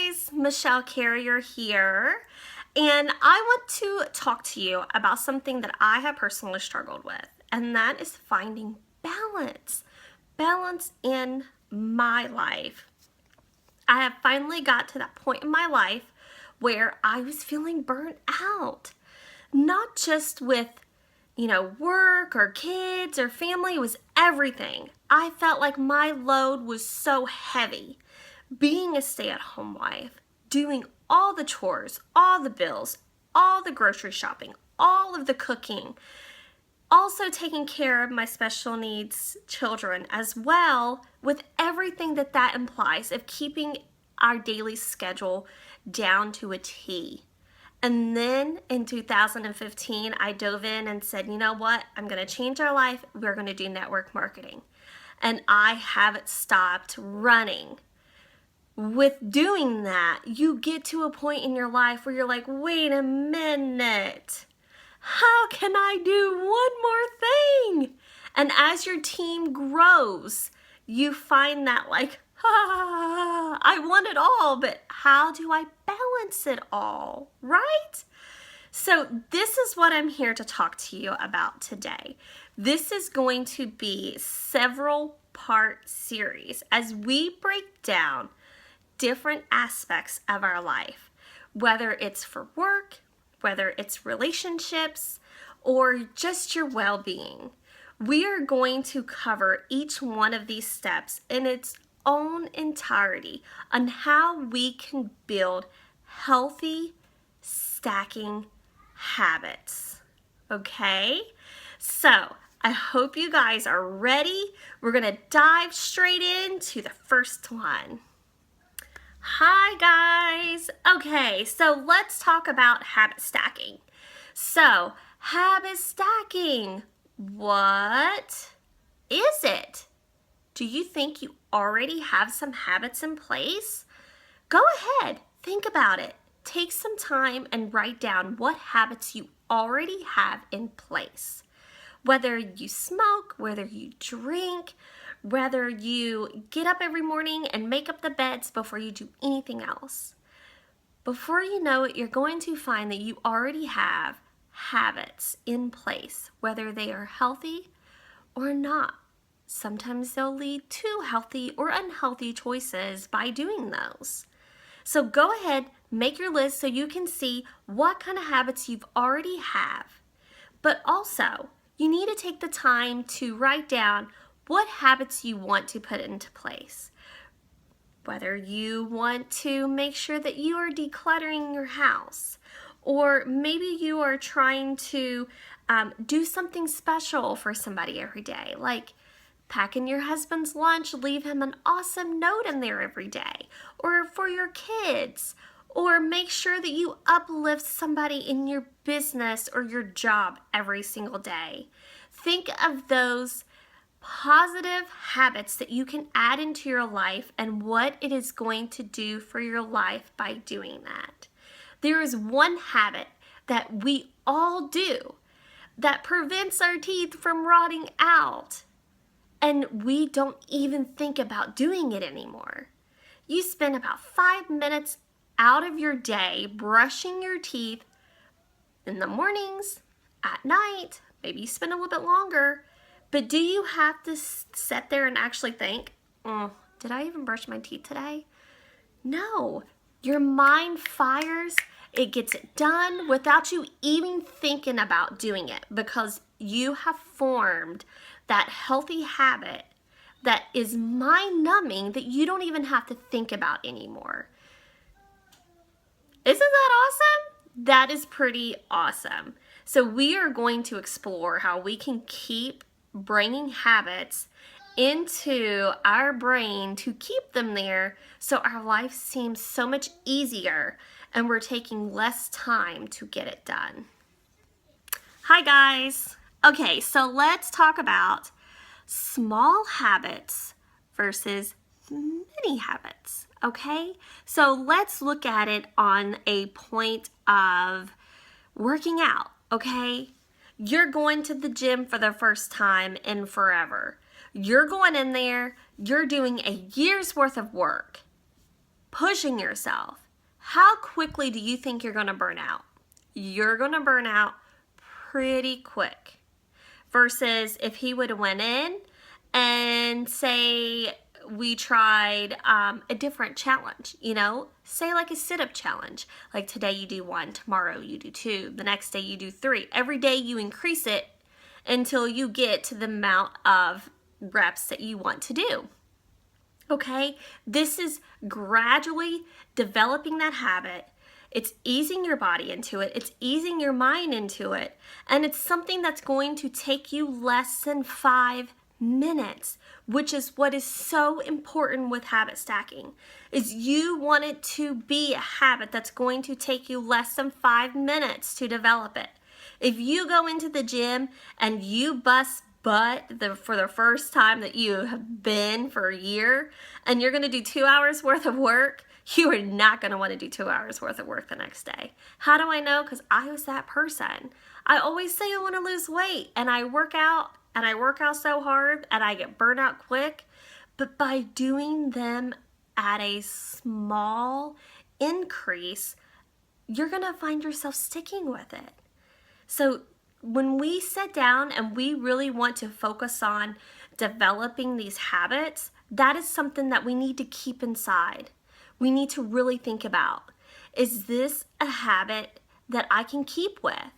guys, Michelle Carrier here, and I want to talk to you about something that I have personally struggled with, and that is finding balance in my life. I have finally got to that point in my life where I was feeling burnt out, not just with work or kids or family. It was everything. I felt like my load was so heavy. Being a stay-at-home wife, doing all the chores, all the bills, all the grocery shopping, all of the cooking, also taking care of my special needs children as well, with everything that implies of keeping our daily schedule down to a T. And then in 2015, I dove in and said, you know what? I'm going to change our life. We're going to do network marketing. And I haven't stopped running. With doing that, you get to a point in your life where you're like, wait a minute. How can I do one more thing? And as your team grows, you find that like, I want it all, but how do I balance it all, right? So this is what I'm here to talk to you about today. This is going to be several part series as we break down different aspects of our life, whether it's for work, whether it's relationships, or just your well-being. We are going to cover each one of these steps in its own entirety on how we can build healthy stacking habits. Okay? So, I hope you guys are ready. We're going to dive straight into the first one. Hi guys! Okay, so let's talk about habit stacking. So, habit stacking, what is it? Do you think you already have some habits in place? Go ahead, think about it. Take some time and write down what habits you already have in place. Whether you smoke, whether you drink, whether you get up every morning and make up the beds before you do anything else. Before you know it, you're going to find that you already have habits in place, whether they are healthy or not. Sometimes they'll lead to healthy or unhealthy choices by doing those. So go ahead, make your list so you can see what kind of habits you've already have. But also, you need to take the time to write down what habits you want to put into place. Whether you want to make sure that you are decluttering your house, or maybe you are trying to do something special for somebody every day, like packing your husband's lunch, leave him an awesome note in there every day, or for your kids, or make sure that you uplift somebody in your business or your job every single day. Think of those positive habits that you can add into your life and what it is going to do for your life by doing that. There is one habit that we all do that prevents our teeth from rotting out, and we don't even think about doing it anymore. You spend about 5 minutes out of your day brushing your teeth in the mornings, at night, maybe you spend a little bit longer. But do you have to sit there and actually think, did I even brush my teeth today? No. Your mind fires, it gets it done without you even thinking about doing it, because you have formed that healthy habit that is mind-numbing that you don't even have to think about anymore. Isn't that awesome? That is pretty awesome. So we are going to explore how we can keep bringing habits into our brain to keep them there so our life seems so much easier and we're taking less time to get it done. Hi guys. Okay, so let's talk about small habits versus many habits, okay? So let's look at it on a point of working out, okay? You're going to the gym for the first time in forever. You're going in there, you're doing a year's worth of work. pushing yourself, how quickly do you think you're going to burn out? You're going to burn out pretty quick. Versus if he would have went in and say we tried a different challenge, say like a sit-up challenge. Like today you do 1, tomorrow you do 2, the next day you do 3. Every day you increase it until you get to the amount of reps that you want to do. Okay, this is gradually developing that habit. It's easing your body into it. It's easing your mind into it. And it's something that's going to take you less than 5 minutes, which is what is so important with habit stacking, is you want it to be a habit that's going to take you less than 5 minutes to develop it. If you go into the gym and you bust butt for the first time that you have been for a year, and you're going to do 2 hours worth of work, you are not going to want to do 2 hours worth of work the next day. How do I know? Because I was that person. I always say I want to lose weight, and I work out so hard, and I get burnt out quick. But by doing them at a small increase, you're going to find yourself sticking with it. So when we sit down and we really want to focus on developing these habits, that is something that we need to keep inside. We need to really think about, is this a habit that I can keep with?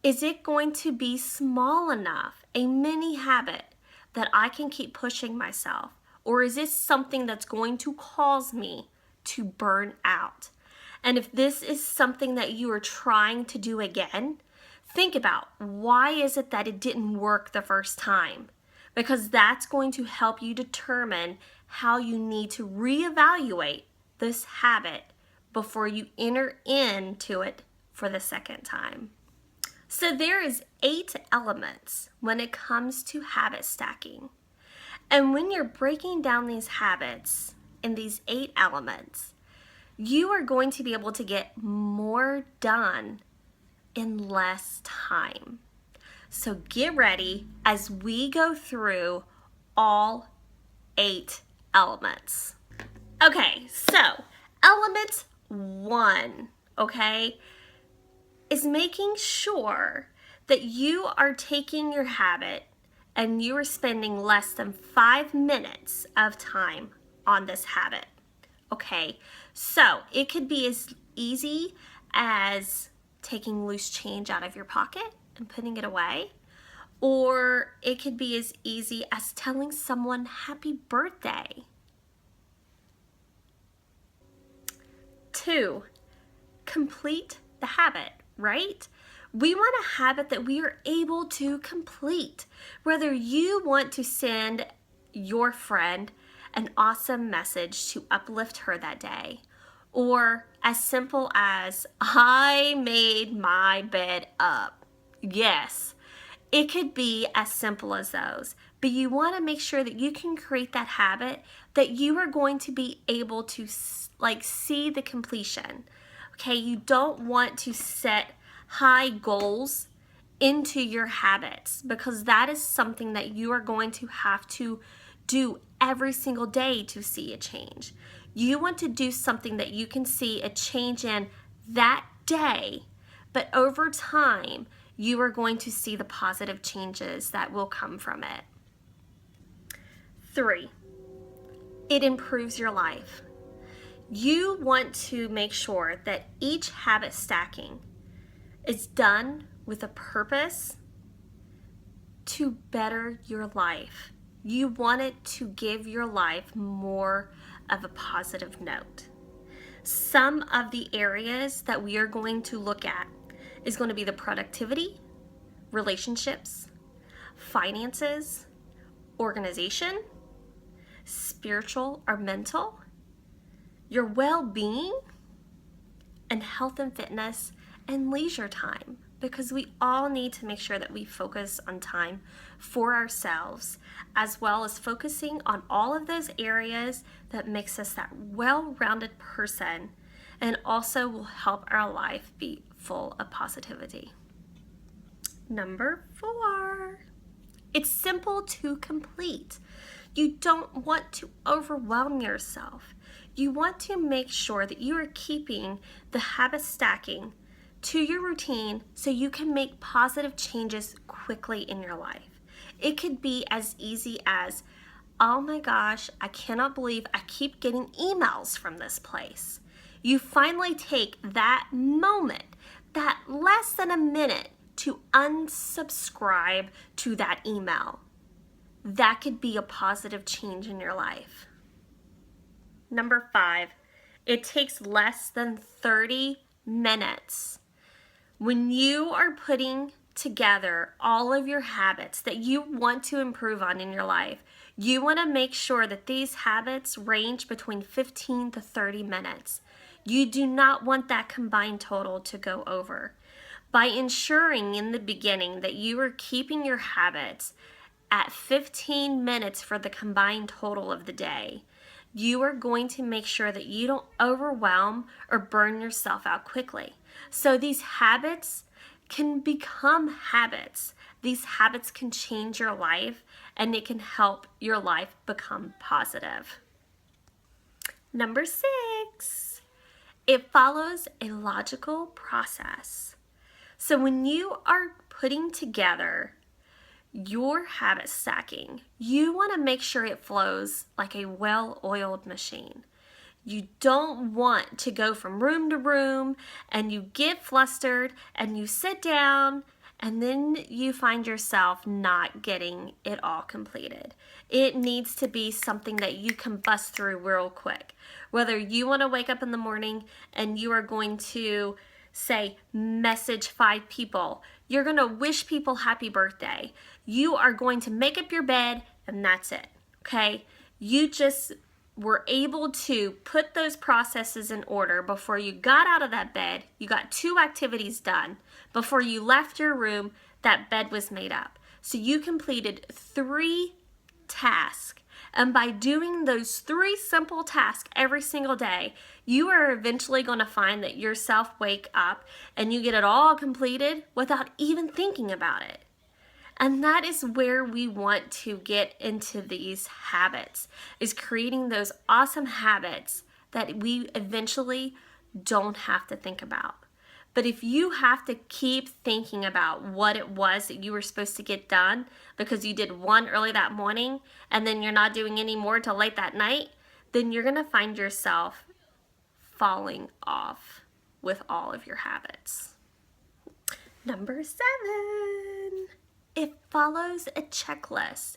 Is it going to be small enough, a mini habit that I can keep pushing myself? Or is this something that's going to cause me to burn out? And if this is something that you are trying to do again, think about, why is it that it didn't work the first time? Because that's going to help you determine how you need to reevaluate this habit before you enter into it for the second time. So there is 8 elements when it comes to habit stacking. And when you're breaking down these habits in these 8 elements, you are going to be able to get more done in less time. So get ready as we go through all 8 elements. Okay, so element 1, okay, is making sure that you are taking your habit and you are spending less than 5 minutes of time on this habit. Okay, so it could be as easy as taking loose change out of your pocket and putting it away, or it could be as easy as telling someone happy birthday. 2, complete the habit, right? We want a habit that we are able to complete. Whether you want to send your friend an awesome message to uplift her that day, or as simple as, I made my bed up. Yes, it could be as simple as those. But you want to make sure that you can create that habit that you are going to be able to see the completion. Okay, you don't want to set high goals into your habits, because that is something that you are going to have to do every single day to see a change. You want to do something that you can see a change in that day, but over time, you are going to see the positive changes that will come from it. 3, it improves your life. You want to make sure that each habit stacking is done with a purpose to better your life. You want it to give your life more of a positive note. Some of the areas that we are going to look at is going to be the productivity, relationships, finances, organization, spiritual or mental, your well-being, and health and fitness, and leisure time, because we all need to make sure that we focus on time for ourselves, as well as focusing on all of those areas that makes us that well-rounded person, and also will help our life be full of positivity. Number 4, it's simple to complete. You don't want to overwhelm yourself. You want to make sure that you are keeping the habit stacking to your routine so you can make positive changes quickly in your life. It could be as easy as, oh my gosh, I cannot believe I keep getting emails from this place. You finally take that moment, that less than a minute, to unsubscribe to that email. That could be a positive change in your life. Number 5, it takes less than 30 minutes. When you are putting together all of your habits that you want to improve on in your life, you want to make sure that these habits range between 15 to 30 minutes. You do not want that combined total to go over. By ensuring in the beginning that you are keeping your habits at 15 minutes for the combined total of the day, you are going to make sure that you don't overwhelm or burn yourself out quickly. So these habits can become habits. These habits can change your life, and it can help your life become positive. Number 6, it follows a logical process. So when you are putting together your habit stacking, you want to make sure it flows like a well-oiled machine. You don't want to go from room to room and you get flustered and you sit down and then you find yourself not getting it all completed. It needs to be something that you can bust through real quick. Whether you want to wake up in the morning and you are going to say, message 5 people. You're going to wish people happy birthday. You are going to make up your bed, and that's it, okay? You just were able to put those processes in order before you got out of that bed. You got 2 activities done. Before you left your room, that bed was made up. So you completed 3 tasks. And by doing those 3 simple tasks every single day, you are eventually going to find that yourself wake up and you get it all completed without even thinking about it. And that is where we want to get into these habits, is creating those awesome habits that we eventually don't have to think about. But if you have to keep thinking about what it was that you were supposed to get done because you did one early that morning and then you're not doing any more till late that night, then you're going to find yourself falling off with all of your habits. Number 7, it follows a checklist.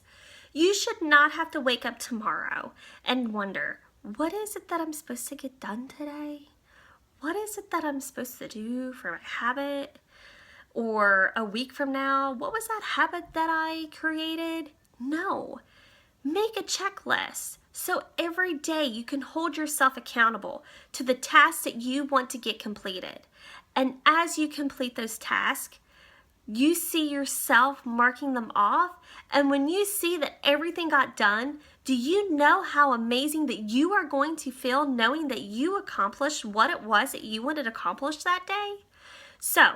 You should not have to wake up tomorrow and wonder, what is it that I'm supposed to get done today? What is it that I'm supposed to do for my habit? Or a week from now, what was that habit that I created? No. Make a checklist so every day you can hold yourself accountable to the tasks that you want to get completed. And as you complete those tasks, you see yourself marking them off. And when you see that everything got done, do you know how amazing that you are going to feel knowing that you accomplished what it was that you wanted to accomplish that day? So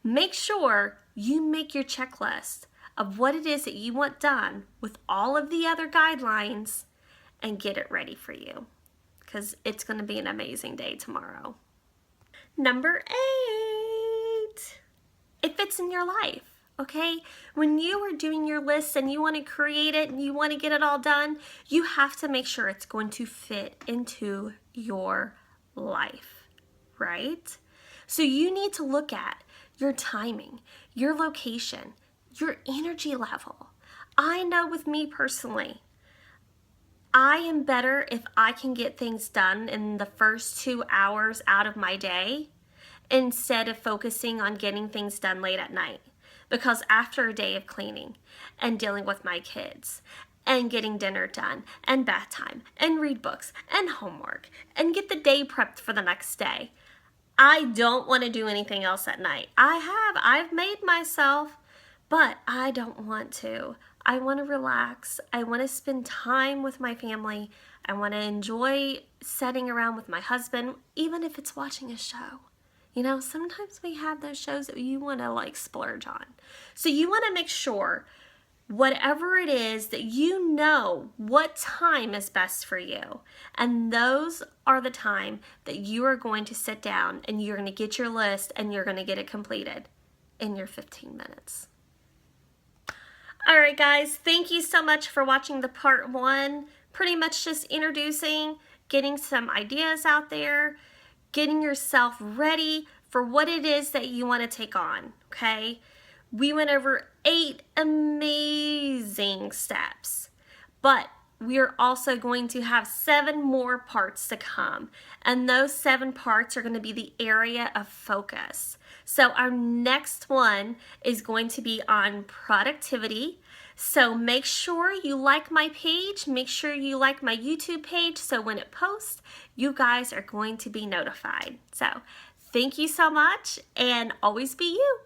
make sure you make your checklist of what it is that you want done with all of the other guidelines and get it ready for you, because it's going to be an amazing day tomorrow. Number 8, it fits in your life. Okay, when you are doing your list and you want to create it and you want to get it all done, you have to make sure it's going to fit into your life, right? So you need to look at your timing, your location, your energy level. I know with me personally, I am better if I can get things done in the first 2 hours out of my day instead of focusing on getting things done late at night. Because after a day of cleaning and dealing with my kids and getting dinner done and bath time and read books and homework and get the day prepped for the next day, I don't want to do anything else at night. I've made myself, but I don't want to. I want to relax. I want to spend time with my family. I want to enjoy sitting around with my husband, even if it's watching a show. You know, sometimes we have those shows that you want to like splurge on. So you want to make sure whatever it is that you know what time is best for you. And those are the time that you are going to sit down and you're going to get your list and you're going to get it completed in your 15 minutes. All right, guys, thank you so much for watching the part 1. Pretty much just introducing, getting some ideas out there, getting yourself ready for what it is that you want to take on, okay? We went over 8 amazing steps, but we are also going to have 7 more parts to come, and those 7 parts are going to be the area of focus. So our next one is going to be on productivity. So make sure you like my page, make sure you like my YouTube page, so when it posts, you guys are going to be notified. So thank you so much, and always be you.